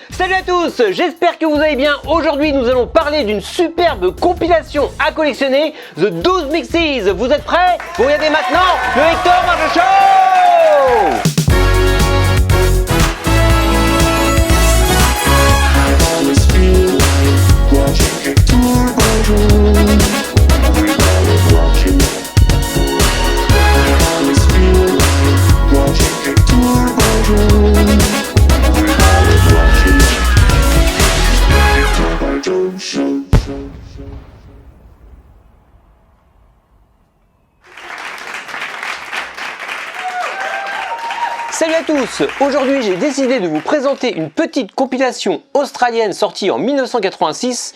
Salut à tous, j'espère que vous allez bien. Aujourd'hui nous allons parler d'une superbe compilation à collectionner, The 12 Mixes. Vous êtes prêts? Pour y aller maintenant, le Hector Marge Show! Salut à tous, aujourd'hui j'ai décidé de vous présenter une petite compilation australienne sortie en 1986,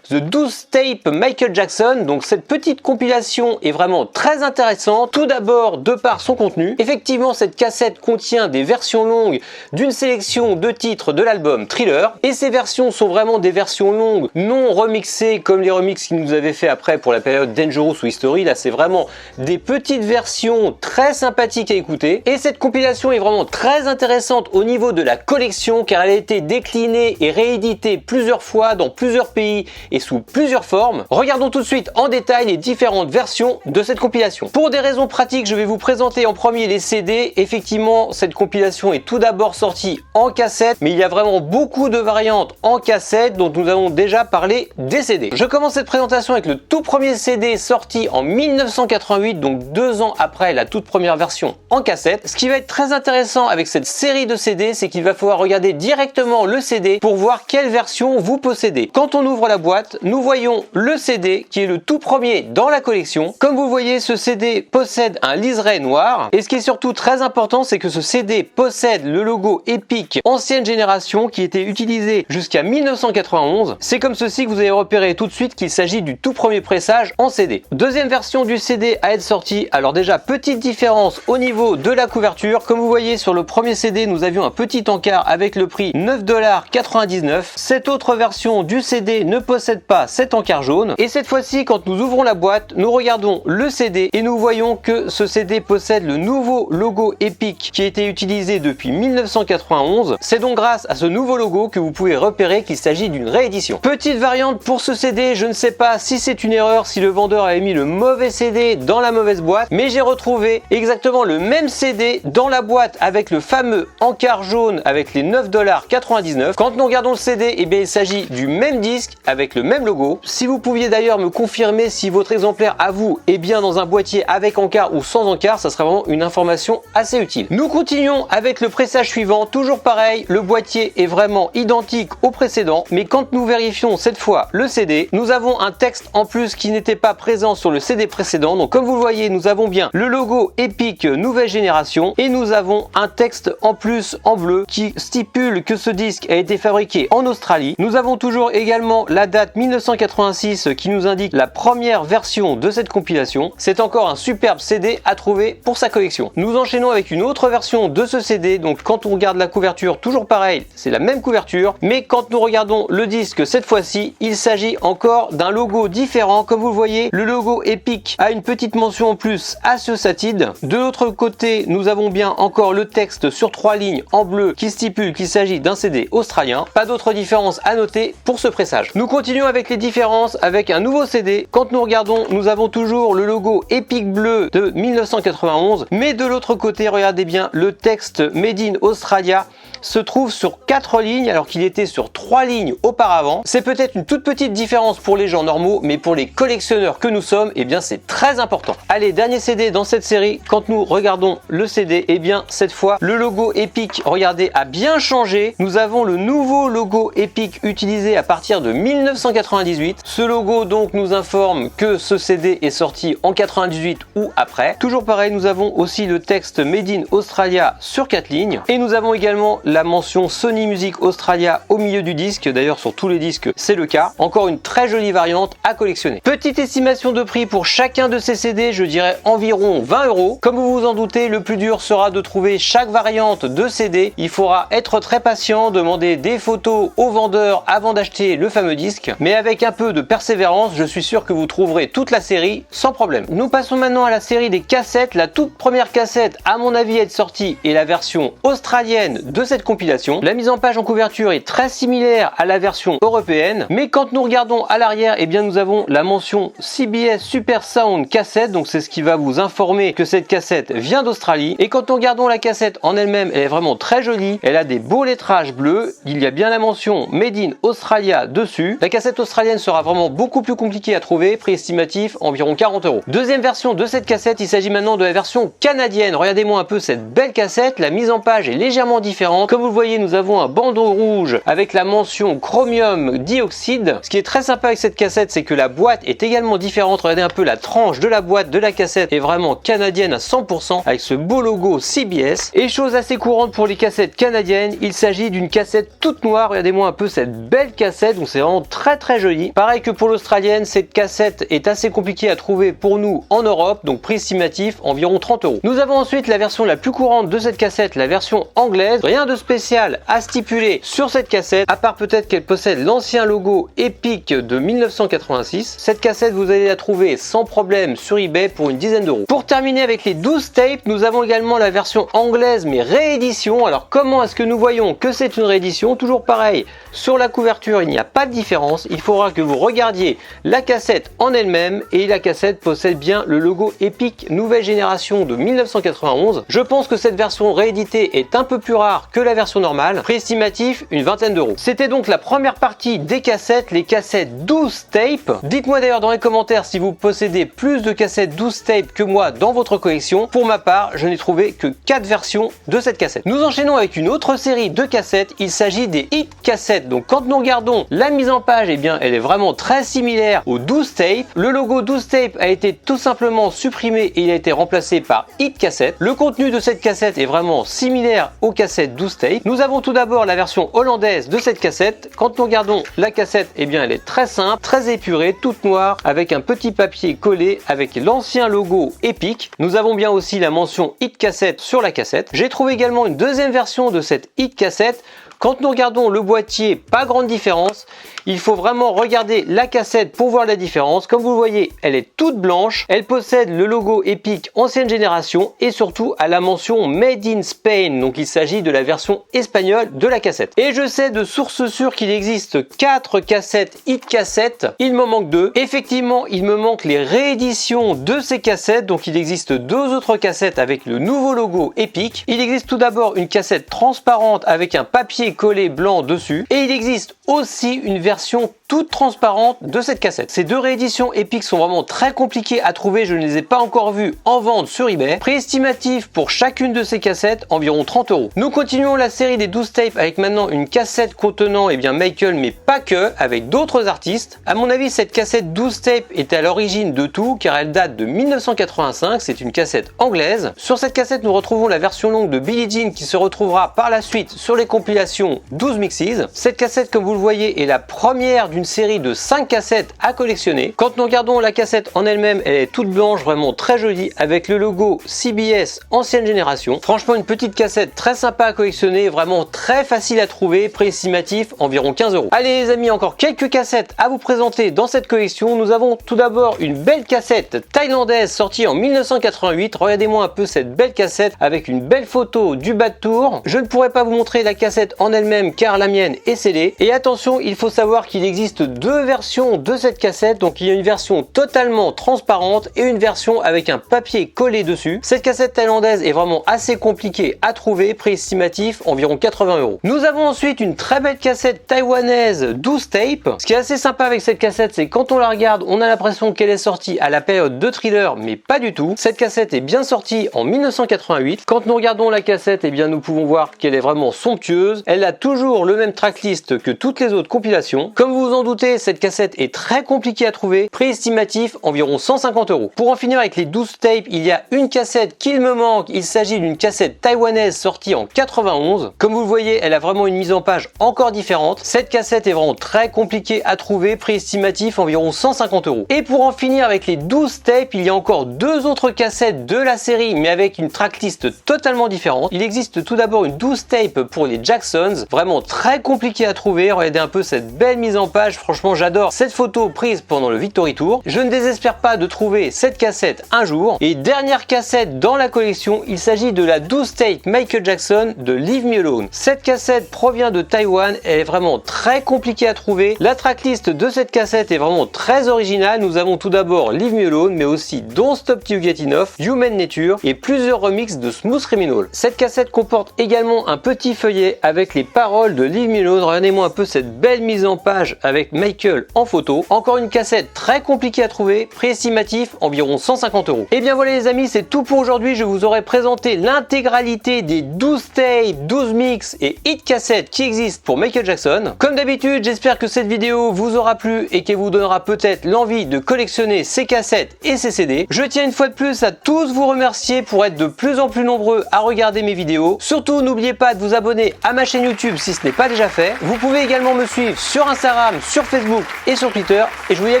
The 12 Tape Michael Jackson. Donc cette petite compilation est vraiment très intéressante, tout d'abord de par son contenu. Effectivement, cette cassette contient des versions longues d'une sélection de titres de l'album Thriller, et ces versions sont vraiment des versions longues non remixées comme les remixes qu'ils nous avaient fait après pour la période Dangerous ou History. Là c'est vraiment des petites versions très sympathiques à écouter, et cette compilation est vraiment très intéressante au niveau de la collection car elle a été déclinée et rééditée plusieurs fois dans plusieurs pays et sous plusieurs formes. Regardons tout de suite en détail les différentes versions de cette compilation. Pour des raisons pratiques, je vais vous présenter en premier les CD. Effectivement, cette compilation est tout d'abord sortie en cassette, mais il y a vraiment beaucoup de variantes en cassette dont nous avons déjà parlé des CD. Je commence cette présentation avec le tout premier CD sorti en 1988, donc 2 ans après la toute première version en cassette. Ce qui va être très intéressant avec cette série de CD, c'est qu'il va falloir regarder directement le CD pour voir quelle version vous possédez. Quand on ouvre la boîte, nous voyons le CD qui est le tout premier dans la collection. Comme vous le voyez, ce CD possède un liseré noir, et ce qui est surtout très important, c'est que ce CD possède le logo Epic ancienne génération qui était utilisé jusqu'à 1991. C'est comme ceci que vous allez repérer tout de suite qu'il s'agit du tout premier pressage en CD. Deuxième version du CD à être sortie. Alors déjà, petite différence au niveau de la couverture. Comme vous voyez sur le premier CD, nous avions un petit encart avec le prix 9,99 $. Cette autre version du CD ne possède pas cet encart jaune, et cette fois-ci quand nous ouvrons la boîte, nous regardons le CD et nous voyons que ce CD possède le nouveau logo Epic qui a été utilisé depuis 1991. C'est donc grâce à ce nouveau logo que vous pouvez repérer qu'il s'agit d'une réédition. Petite variante pour ce CD, je ne sais pas si c'est une erreur, si le vendeur avait mis le mauvais CD dans la mauvaise boîte, mais j'ai retrouvé exactement le même CD dans la boîte avec le fameux encart jaune avec les 9,99 $. Quand nous regardons le CD, eh bien il s'agit du même disque avec le même logo. Si vous pouviez d'ailleurs me confirmer si votre exemplaire à vous est bien dans un boîtier avec encart ou sans encart, ça serait vraiment une information assez utile. Nous continuons avec le pressage suivant, toujours pareil, le boîtier est vraiment identique au précédent, mais quand nous vérifions cette fois le CD, nous avons un texte en plus qui n'était pas présent sur le CD précédent. Donc comme vous le voyez, nous avons bien le logo Epic nouvelle génération, et nous avons un texte en plus en bleu qui stipule que ce disque a été fabriqué en Australie. Nous avons toujours également la date 1986 qui nous indique la première version de cette compilation. C'est encore un superbe CD à trouver pour sa collection. Nous enchaînons avec une autre version de ce CD. Donc quand on regarde la couverture, toujours pareil, c'est la même couverture, mais quand nous regardons le disque cette fois-ci, il s'agit encore d'un logo différent. Comme vous le voyez, le logo Epic a une petite mention en plus associative. De l'autre côté, nous avons bien encore le texte sur 3 lignes en bleu qui stipule qu'il s'agit d'un CD australien. Pas d'autre différence à noter pour ce pressage. Nous continuons avec les différences avec un nouveau CD. Quand nous regardons, nous avons toujours le logo Epic bleu de 1991, mais de l'autre côté, regardez bien, le texte Made in Australia se trouve sur 4 lignes alors qu'il était sur 3 lignes auparavant. C'est peut-être une toute petite différence pour les gens normaux, mais pour les collectionneurs que nous sommes, eh bien c'est très important. Allez, dernier CD dans cette série. Quand nous regardons le CD, eh bien cette fois le logo Epic, regardez, a bien changé. Nous avons le nouveau logo Epic utilisé à partir de 1998. Ce logo donc nous informe que ce CD est sorti en 98 ou après. Toujours pareil, nous avons aussi le texte Made in Australia sur 4 lignes, et nous avons également la mention Sony Music Australia au milieu du disque. D'ailleurs sur tous les disques c'est le cas. Encore une très jolie variante à collectionner. Petite estimation de prix pour chacun de ces CD, je dirais environ 20 €. Comme vous vous en doutez, le plus dur sera de trouver chaque variante de CD. Il faudra être très patient, demander des photos au vendeur avant d'acheter le fameux disque. mais avec un peu de persévérance, je suis sûr que vous trouverez toute la série sans problème. Nous passons maintenant à la série des cassettes. La toute première cassette, à mon avis, est sortie est la version australienne de cette compilation. La mise en page en couverture est très similaire à la version européenne, mais quand nous regardons à l'arrière, eh bien nous avons la mention CBS Super Sound cassette, donc c'est ce qui va vous informer que cette cassette vient d'Australie. Et quand nous regardons la cassette en elle-même, elle est vraiment très jolie, elle a des beaux lettrages bleus, il y a bien la mention Made in Australia dessus. La cassette australienne sera vraiment beaucoup plus compliquée à trouver, prix estimatif environ 40 €. Deuxième version de cette cassette, il s'agit maintenant de la version canadienne. Regardez-moi un peu cette belle cassette, la mise en page est légèrement différente. Comme vous le voyez, nous avons un bandeau rouge avec la mention chromium dioxyde. Ce qui est très sympa avec cette cassette, c'est que la boîte est également différente. Regardez un peu la tranche de la boîte de la cassette est vraiment canadienne à 100% avec ce beau logo CBS. Et chose assez courante pour les cassettes canadiennes, il s'agit d'une cassette toute noire. Regardez-moi un peu cette belle cassette, donc c'est vraiment très joli. Pareil que pour l'australienne, cette cassette est assez compliquée à trouver pour nous en Europe, donc prix estimatif environ 30 €. Nous avons ensuite la version la plus courante de cette cassette, la version anglaise. Rien de spécial à stipuler sur cette cassette, à part peut-être qu'elle possède l'ancien logo Epic de 1986. Cette cassette, vous allez la trouver sans problème sur eBay pour une dizaine d'euros. Pour terminer avec les 12 tapes, nous avons également la version anglaise mais réédition. Alors comment est-ce que nous voyons que c'est une réédition? Toujours pareil, sur la couverture il n'y a pas de différence. Il faudra que vous regardiez la cassette en elle-même et la cassette possède bien le logo Epic nouvelle génération de 1991. Je pense que cette version rééditée est un peu plus rare que la version normale. Prix estimatif une vingtaine d'euros. C'était donc la première partie des cassettes, les cassettes 12 tapes. Dites-moi d'ailleurs dans les commentaires si vous possédez plus de cassettes 12 tapes que moi dans votre collection. Pour ma part, je n'ai trouvé que 4 versions de cette cassette. Nous enchaînons avec une autre série de cassettes. Il s'agit des hit cassettes. Donc quand nous regardons la mise en page, eh bien elle est vraiment très similaire aux 12 tapes. Le logo 12 tapes a été tout simplement supprimé et il a été remplacé par hit cassette. Le contenu de cette cassette est vraiment similaire aux cassettes 12 tapes. Nous avons tout d'abord la version hollandaise de cette cassette. Quand nous regardons la cassette, eh bien elle est très simple, très épurée, toute noire avec un petit papier collé avec l'ancien logo Epic. Nous avons bien aussi la mention hit cassette sur la cassette. J'ai trouvé également une deuxième version de cette hit cassette. Quand nous regardons le boîtier, pas grande différence. Il faut vraiment regarder la cassette pour voir la différence. Comme vous le voyez, elle est toute blanche. Elle possède le logo Epic ancienne génération et surtout à la mention Made in Spain. Donc il s'agit de la version espagnole de la cassette. Et je sais de source sûre qu'il existe 4 cassettes hit cassettes. Il m'en manque 2. Effectivement, il me manque les rééditions de ces cassettes. Donc il existe 2 autres cassettes avec le nouveau logo Epic. Il existe tout d'abord une cassette transparente avec un papier collé blanc dessus. Et il existe aussi une version toute transparente de cette cassette. Ces 2 rééditions Epic sont vraiment très compliquées à trouver, je ne les ai pas encore vues en vente sur eBay. Prix estimatif pour chacune de ces cassettes environ 30 €. Nous continuons la série des 12 tapes avec maintenant une cassette contenant Michael mais pas que, avec d'autres artistes. À mon avis, cette cassette 12 tapes est à l'origine de tout car elle date de 1985, c'est une cassette anglaise. Sur cette cassette, nous retrouvons la version longue de Billie Jean qui se retrouvera par la suite sur les compilations 12 Mixes. Cette cassette, comme vous le voyez, est la première d'une série de 5 cassettes à collectionner. Quand nous regardons la cassette en elle-même, elle est toute blanche, vraiment très jolie, avec le logo CBS ancienne génération. Franchement, une petite cassette très sympa à collectionner, vraiment très facile à trouver, prix estimatif environ 15 €. Allez les amis, encore quelques cassettes à vous présenter dans cette collection. Nous avons tout d'abord une belle cassette thaïlandaise sortie en 1988. Regardez-moi un peu cette belle cassette avec une belle photo du bas de tour. Je ne pourrais pas vous montrer la cassette en elle-même car la mienne est scellée. Et attention, il faut savoir qu'il existe 2 versions de cette cassette. Donc il y a une version totalement transparente et une version avec un papier collé dessus. Cette cassette thaïlandaise est vraiment assez compliquée à trouver, prix estimatif environ 80 €. Nous avons ensuite une très belle cassette taïwanaise 12 tapes. Ce qui est assez sympa avec cette cassette, c'est quand on la regarde, on a l'impression qu'elle est sortie à la période de Thriller, mais pas du tout. Cette cassette est bien sortie en 1988. Quand nous regardons la cassette, eh bien nous pouvons voir qu'elle est vraiment somptueuse. Elle a toujours le même tracklist que toutes les autres compilations. Comme vous vous en doutez, cette cassette est très compliquée à trouver. Prix estimatif environ 150 €. Pour en finir avec les 12 tapes, il y a une cassette qu'il me manque. Il s'agit d'une cassette taïwanaise sortie en 91. Comme vous le voyez, elle a vraiment une mise en page encore différente. Cette cassette est vraiment très compliquée à trouver. Prix estimatif environ 150 €. Et pour en finir avec les 12 tapes, il y a encore 2 autres cassettes de la série, mais avec une tracklist totalement différente. Il existe tout d'abord une 12 tape pour les Jacksons. Vraiment très compliquée à trouver. Regardez un peu cette belle mise en page page. Franchement, j'adore cette photo prise pendant le Victory Tour. Je ne désespère pas de trouver cette cassette un jour. Et dernière cassette dans la collection, il s'agit de la 12 tape Michael Jackson de Leave Me Alone. Cette cassette provient de Taïwan, elle est vraiment très compliquée à trouver. La tracklist de cette cassette est vraiment très originale. Nous avons tout d'abord Leave Me Alone, mais aussi Don't Stop Till You Get Enough, Human Nature et plusieurs remixes de Smooth Criminal. Cette cassette comporte également un petit feuillet avec les paroles de Leave Me Alone. Regardez-moi un peu cette belle mise en page avec Michael en photo. Encore une cassette très compliquée à trouver, prix estimatif environ 150 €. Et bien voilà les amis, c'est tout pour aujourd'hui. Je vous aurais présenté l'intégralité des 12 tapes, 12 mix et hit cassettes qui existent pour Michael Jackson. Comme d'habitude, j'espère que cette vidéo vous aura plu et qu'elle vous donnera peut-être l'envie de collectionner ces cassettes et ces CD. Je tiens une fois de plus à tous vous remercier pour être de plus en plus nombreux à regarder mes vidéos. Surtout, n'oubliez pas de vous abonner à ma chaîne YouTube si ce n'est pas déjà fait. Vous pouvez également me suivre sur Instagram, sur Facebook et sur Twitter. Et je vous dis à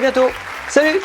bientôt. Salut!